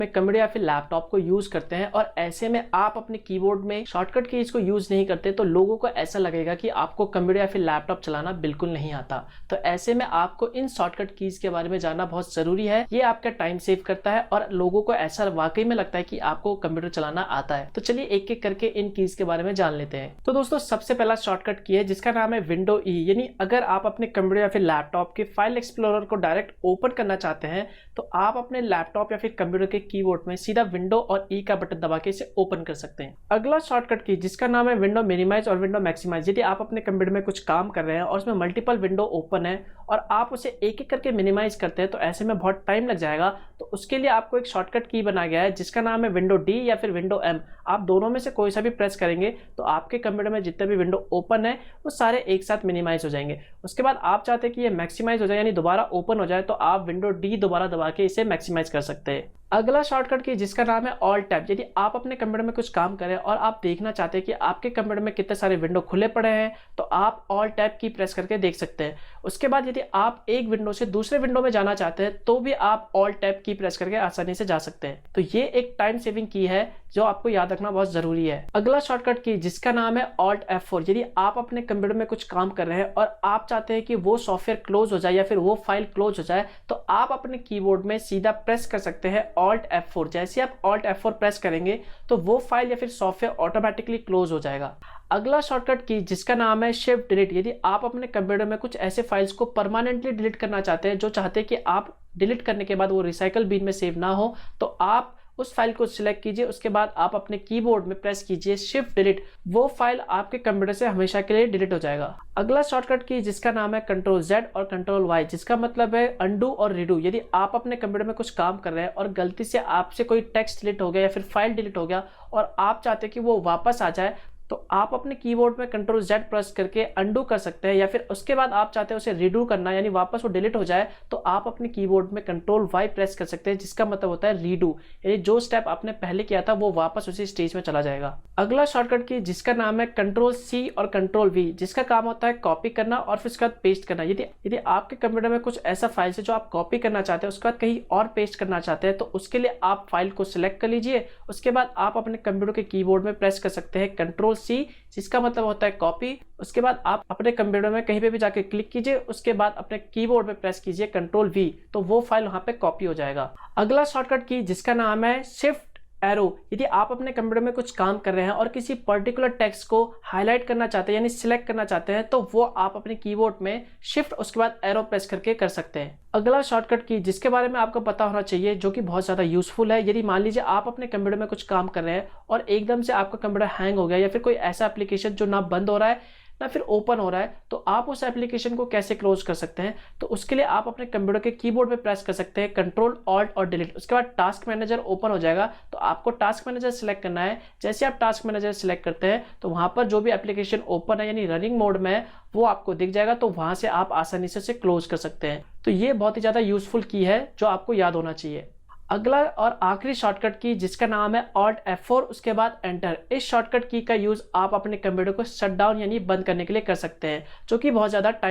में कंप्यूटर या फिर लैपटॉप को यूज करते हैं और ऐसे में आप अपने कीबोर्ड में शॉर्टकट कीज को यूज नहीं करते तो लोगों को ऐसा लगेगा कि आपको कंप्यूटर या फिर लैपटॉप चलाना बिल्कुल नहीं आता। तो ऐसे में आपको इन शॉर्टकट कीज के बारे में जानना बहुत जरूरी है। ये आपका टाइम सेव करता है और लोगों को ऐसा वाकई में लगता है कि आपको कंप्यूटर चलाना आता है। तो चलिए एक एक करके इन कीज के बारे में जान लेते हैं। तो दोस्तों सबसे पहला शॉर्टकट की है जिसका नाम है विंडो ई, यानी अगर आप अपने कंप्यूटर या फिर लैपटॉप के फाइल एक्सप्लोरर को डायरेक्ट ओपन करना चाहते हैं तो आप अपने लैपटॉप या फिर कंप्यूटर के कीबोर्ड में सीधा विंडो और ई का बटन दबा के इसे ओपन कर सकते हैं। अगला शॉर्टकट की जिसका नाम है विंडो मिनिमाइज और विंडो मैक्सिमाइज, यदि आप अपने कंप्यूटर में कुछ काम कर रहे हैं और उसमें मल्टीपल विंडो ओपन है और आप उसे एक एक करके मिनिमाइज करते हैं तो ऐसे में बहुत टाइम लग जाएगा। तो उसके लिए आपको एक शॉर्टकट की बनाया गया है जिसका नाम है विंडो डी या फिर विंडो एम। आप दोनों में से कोई सा भी प्रेस करेंगे तो आपके कंप्यूटर में जितने भी विंडो ओपन है वो सारे एक साथ मिनिमाइज हो जाएंगे। उसके बाद आप चाहते हैं कि ये मैक्सिमाइज हो जाए यानी दोबारा ओपन हो जाए तो आप विंडो डी दोबारा दबा के इसे मैक्सिमाइज कर सकते हैं। अगला शॉर्टकट की जिसका नाम है ऑल्ट टैब, यदि आप अपने कंप्यूटर में कुछ काम करें और आप देखना चाहते हैं कि आपके कंप्यूटर में कितने सारे विंडो खुले पड़े हैं तो आप ऑल्ट टैब की प्रेस करके देख सकते हैं। उसके बाद यदि आप एक विंडो से दूसरे विंडो में जाना चाहते हैं तो भी आप ऑल्ट टैब की प्रेस करके आसानी से जा सकते हैं। तो ये एक टाइम सेविंग की है जो आपको याद रखना बहुत जरूरी है। अगला शॉर्टकट की जिसका नाम है ऑल्ट F4, यदि आप अपने कंप्यूटर में कुछ काम कर रहे हैं और आप चाहते हैं कि वो सॉफ्टवेयर क्लोज हो जाए या फिर वो फाइल क्लोज हो जाए तो आप अपने कीबोर्ड में सीधा प्रेस कर सकते हैं ऑल्ट F4। जैसे आप ऑल्ट F4 प्रेस करेंगे तो वो फाइल या फिर सॉफ्टवेयर ऑटोमेटिकली क्लोज हो जाएगा। अगला शॉर्टकट की जिसका नाम है शिफ्ट डिलीट, यदि आप अपने कंप्यूटर में कुछ ऐसे फाइल्स को परमानेंटली डिलीट करना चाहते हैं जो चाहते हैं कि आप डिलीट करने के बाद वो रिसाइकल बिन में सेव ना हो तो आप उस फाइल को सिलेक्ट कीजिए। उसके बाद आप अपने कीबोर्ड में प्रेस कीजिए शिफ्ट डिलीट, वो फाइल आपके कंप्यूटर से हमेशा के लिए डिलीट हो जाएगा। अगला शॉर्टकट की जिसका नाम है कंट्रोल Z और कंट्रोल Y, जिसका मतलब है अंडू और रीडू। यदि आप अपने कंप्यूटर में कुछ काम कर रहे हैं और गलती से आपसे कोई टेक्स्ट डिलीट हो गया या फिर फाइल डिलीट हो गया और आप चाहते हैं कि वो वापस आ जाए तो आप अपने कीबोर्ड में कंट्रोल Z प्रेस करके अंडू कर सकते हैं, या फिर उसके बाद आप चाहते हैं उसे रीडू करना यानी वापस वो डिलीट हो जाए तो आप अपने कीबोर्ड में कंट्रोल Y प्रेस कर सकते हैं जिसका मतलब होता है रीडू, यानी जो स्टेप आपने पहले किया था वो वापस उसी स्टेज में चला जाएगा। अगला शॉर्टकट की जिसका नाम है कंट्रोल C और कंट्रोल V, जिसका काम होता है कॉपी करना और फिर उसके बाद पेस्ट करना। यदि आपके कंप्यूटर में कुछ ऐसा फाइल है जो आप कॉपी करना चाहते हैं उसके बाद कहीं और पेस्ट करना चाहते हैं तो उसके लिए आप फाइल को सिलेक्ट कर लीजिए। उसके बाद आप अपने कंप्यूटर के कीबोर्ड में प्रेस कर सकते हैं कंट्रोल C जिसका मतलब होता है कॉपी। उसके बाद आप अपने कंप्यूटर में कहीं पे भी जाके क्लिक कीजिए, उसके बाद अपने कीबोर्ड में प्रेस कीजिए कंट्रोल V, तो वो फाइल वहां पे कॉपी हो जाएगा। अगला शॉर्टकट की जिसका नाम है शिफ्ट एरो, यदि आप अपने कंप्यूटर में कुछ काम कर रहे हैं और किसी पर्टिकुलर टेक्स्ट को हाईलाइट करना चाहते हैं यानी सिलेक्ट करना चाहते हैं तो वो आप अपने कीबोर्ड में शिफ्ट उसके बाद एरो प्रेस करके कर सकते हैं। अगला शॉर्टकट की जिसके बारे में आपको पता होना चाहिए जो कि बहुत ज़्यादा यूजफुल है, यदि मान लीजिए आप अपने कंप्यूटर में कुछ काम कर रहे हैं और एकदम से आपका कंप्यूटर हैंग हो गया या फिर कोई ऐसा एप्लीकेशन जो ना बंद हो रहा है ना फिर ओपन हो रहा है तो आप उस एप्लीकेशन को कैसे क्लोज कर सकते हैं। तो उसके लिए आप अपने कंप्यूटर के कीबोर्ड पे प्रेस कर सकते हैं कंट्रोल ऑल्ट और डिलीट। उसके बाद टास्क मैनेजर ओपन हो जाएगा तो आपको टास्क मैनेजर सिलेक्ट करना है। जैसे आप टास्क मैनेजर सिलेक्ट करते हैं तो वहां पर जो भी एप्लीकेशन ओपन है यानी रनिंग मोड में है वो आपको दिख जाएगा, तो वहां से आप आसानी से उसे क्लोज कर सकते हैं। तो ये बहुत ही ज्यादा यूजफुल की है जो आपको याद होना चाहिए। अगला और आखिरी शॉर्टकट की जिसका नाम है ऑल्ट F4 उसके बाद एंटर। इस शॉर्टकट की का यूज आप अपने कंप्यूटर को शट डाउन यानी बंद करने के लिए कर सकते हैं जो कि बहुत ज्यादा टाइम